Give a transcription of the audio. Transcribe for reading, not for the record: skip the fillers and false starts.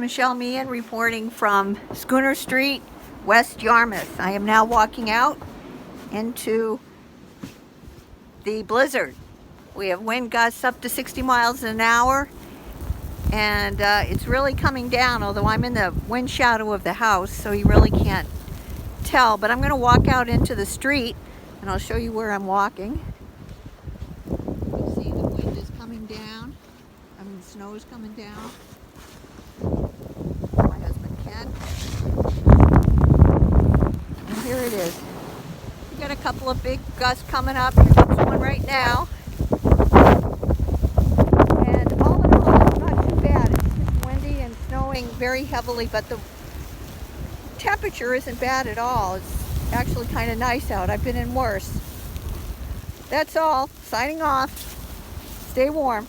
Michelle Meehan reporting from Schooner Street, West Yarmouth. I am now walking out into the blizzard. We have wind gusts up to 60 miles an hour, and it's really coming down, although I'm in the wind shadow of the house, so you really can't tell. But I'm going to walk out into the street, and I'll show you where I'm walking. You can see the wind is coming down. The snow is coming down. My husband Ken. And here it is. We got a couple of big gusts coming up. Here comes one right now. And all in all, it's not too bad. It's just windy and snowing very heavily, but the temperature isn't bad at all. It's actually kind of nice out. I've been in worse. That's all. Signing off. Stay warm.